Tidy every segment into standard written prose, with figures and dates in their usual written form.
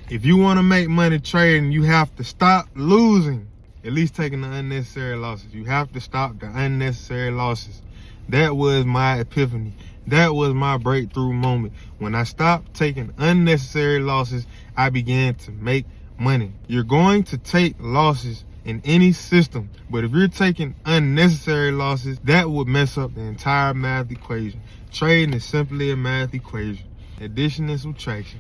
If you want to make money trading, you have to stop losing. At least taking the unnecessary losses. You have to stop the unnecessary losses. That was my epiphany. That was my breakthrough moment. When I stopped taking unnecessary losses, I began to make money. You're going to take losses in any system, but if you're taking unnecessary losses, that would mess up the entire math equation. Trading is simply a math equation. Addition and subtraction.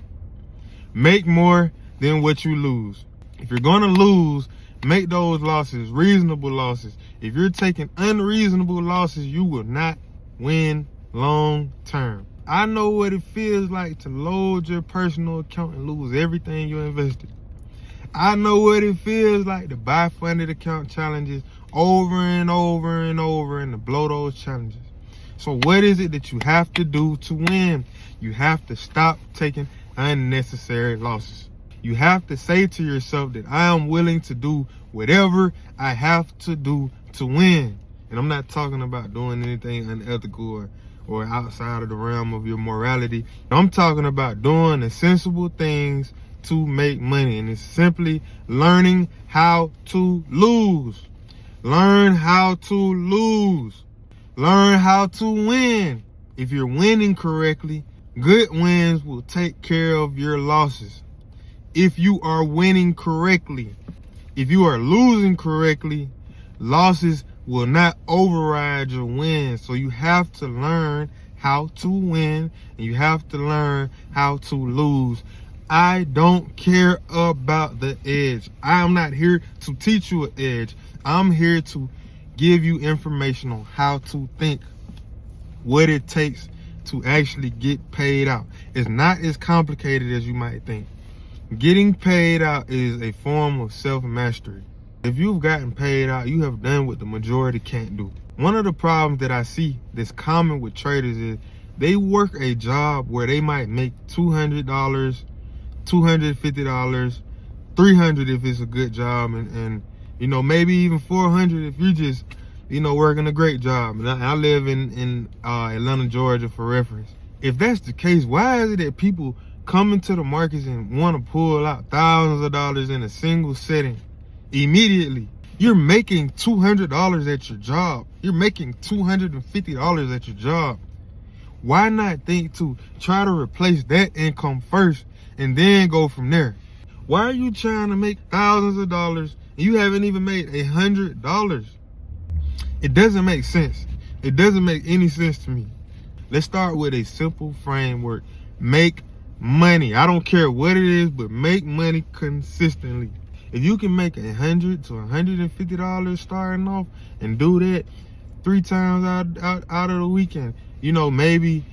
Make more than what you lose. If you're going to lose, make those losses reasonable losses. If you're taking unreasonable losses, you will not win long term. I know what it feels like to load your personal account and lose everything you invested. I know what it feels like to buy funded account challenges over and over and over and to blow those challenges. So what is it that you have to do to win? You have to stop taking unnecessary losses. You have to say to yourself that I am willing to do whatever I have to do to win. And I'm not talking about doing anything unethical or outside of the realm of your morality. I'm talking about doing the sensible things to make money. And it's simply learning how to lose. Learn how to lose. Learn how to win. If you're winning correctly, good wins will take care of your losses. If you are winning correctly, if you are losing correctly, losses will not override your wins. So you have to learn how to win and you have to learn how to lose. I don't care about the edge. I am not here to teach you an edge. I'm here to give you information on how to think, what it takes to actually get paid out. It's not as complicated as you might think. Getting paid out is a form of self-mastery. If you've gotten paid out, you have done what the majority can't do. One of the problems that I see that's common with traders is they work a job where they might make $200, $250, $300 if it's a good job, and you know, maybe even $400 if you just, you know, working a great job. And I live in Atlanta, Georgia, for reference. If that's the case, why is it that people come into the markets and want to pull out thousands of dollars in a single setting immediately? You're making $200 at your job. You're making $250 at your job. Why not think to try to replace that income first and then go from there? Why are you trying to make thousands of dollars and you haven't even made $100? It doesn't make sense. It doesn't make any sense to me. Let's start with a simple framework. Make money. I don't care what it is, but make money consistently. If you can make $100 to $150 starting off and do that 3 times out of the weekend, you know, maybe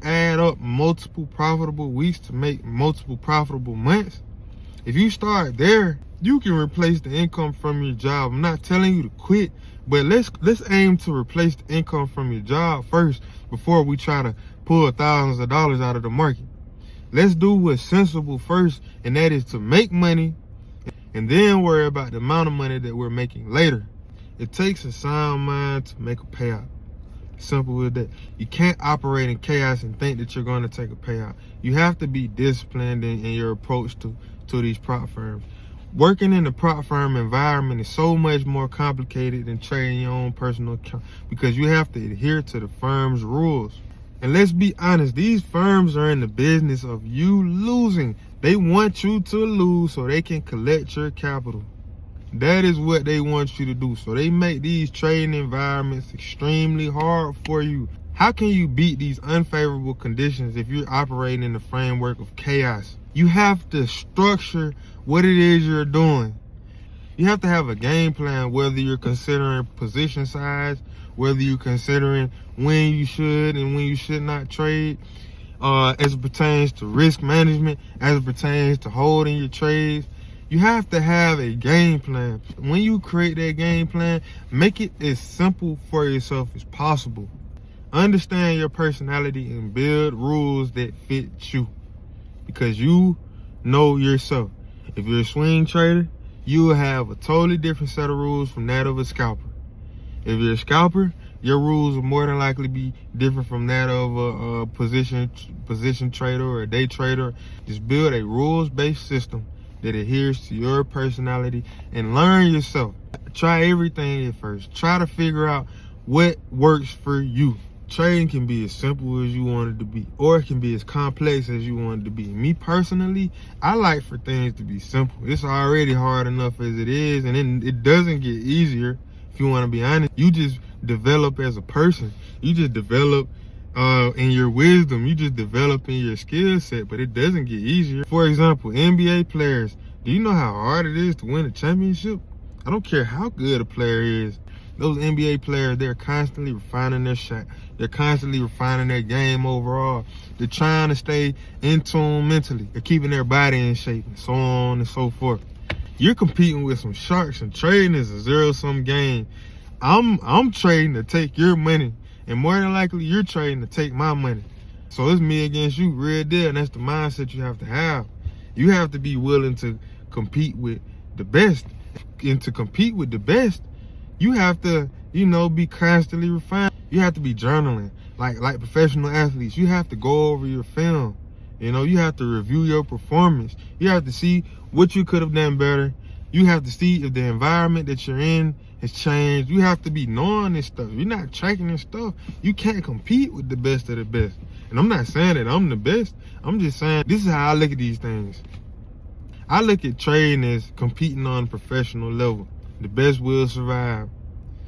add up multiple profitable weeks to make multiple profitable months. If you start there, you can replace the income from your job. I'm not telling you to quit, but let's aim to replace the income from your job first before we try to pull thousands of dollars out of the market. Let's do what's sensible first, and that is to make money and then worry about the amount of money that we're making later. It takes a sound mind to make a payout. Simple as that. You can't operate in chaos and think that you're going to take a payout. You have to be disciplined in your approach to these prop firms. Working in the prop firm environment is so much more complicated than trading your own personal account because you have to adhere to the firm's rules. And let's be honest, these firms are in the business of you losing. They want you to lose so they can collect your capital. That is what they want you to do. So they make these trading environments extremely hard for you. How can you beat these unfavorable conditions if you're operating in the framework of chaos? You have to structure what it is you're doing. You have to have a game plan, whether you're considering position size, whether you're considering when you should and when you should not trade, as it pertains to risk management, as it pertains to holding your trades. You have to have a game plan. When you create that game plan, make it as simple for yourself as possible. Understand your personality and build rules that fit you, because you know yourself. If you're a swing trader, you will have a totally different set of rules from that of a scalper. If you're a scalper, Your rules will more than likely be different from that of a position trader or a day trader. Just build a rules-based system that adheres to your personality and learn yourself. Try everything at first. Try to figure out what works for you. Trading can be as simple as you want it to be, or it can be as complex as you want it to be. Me personally, I like for things to be simple. It's already hard enough as it is, and then it doesn't get easier. If you want to be honest, you just develop as a person. You just develop in your wisdom. You just develop in your skill set, but it doesn't get easier. For example, NBA players, do you know how hard it is to win a championship? I don't care how good a player is. Those NBA players, they're constantly refining their shot. They're constantly refining their game overall. They're trying to stay in tune mentally. They're keeping their body in shape and so on and so forth. You're competing with some sharks, and trading is a zero-sum game. I'm trading to take your money, and more than likely you're trading to take my money. So it's me against you, real deal, and that's the mindset you have to have. You have to be willing to compete with the best. And to compete with the best, you have to, be constantly refined. You have to be journaling, like professional athletes. You have to go over your film. You have to review your performance. You have to see what you could have done better. You have to see if the environment that you're in has changed. You have to be knowing this stuff. You're not tracking this stuff. You can't compete with the best of the best. And I'm not saying that I'm the best. I'm just saying this is how I look at these things. I look at trading as competing on a professional level. The best will survive.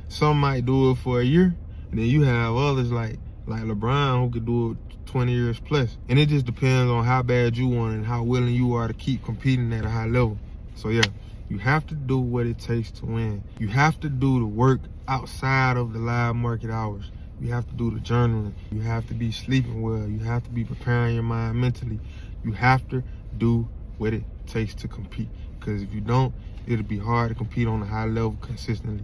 Some might do it for a year, and then you have others like LeBron who could do it 20 years plus. And it just depends on how bad you want it and how willing you are to keep competing at a high level. So yeah, you have to do what it takes to win. You have to do the work outside of the live market hours. You have to do the journaling. You have to be sleeping well. You have to be preparing your mind mentally. You have to do what it takes to compete, because if you don't, it'll be hard to compete on a high level consistently.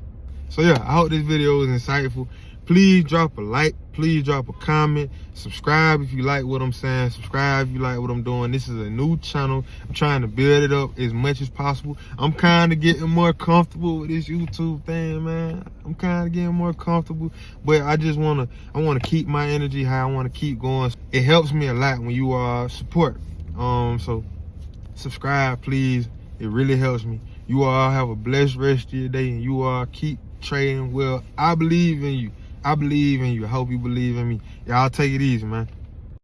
So yeah, I hope this video was insightful. Please drop a like, please drop a comment, subscribe if you like what I'm saying, subscribe if you like what I'm doing. This is a new channel. I'm trying to build it up as much as possible. I'm kind of getting more comfortable with this YouTube thing, man. I'm kind of getting more comfortable, but I want to keep my energy high. I want to keep going. It helps me a lot when you all support. So subscribe, please. It really helps me. You all have a blessed rest of your day, and you all keep trading well. I believe in you. I believe in you. I hope you believe in me. Y'all take it easy, man.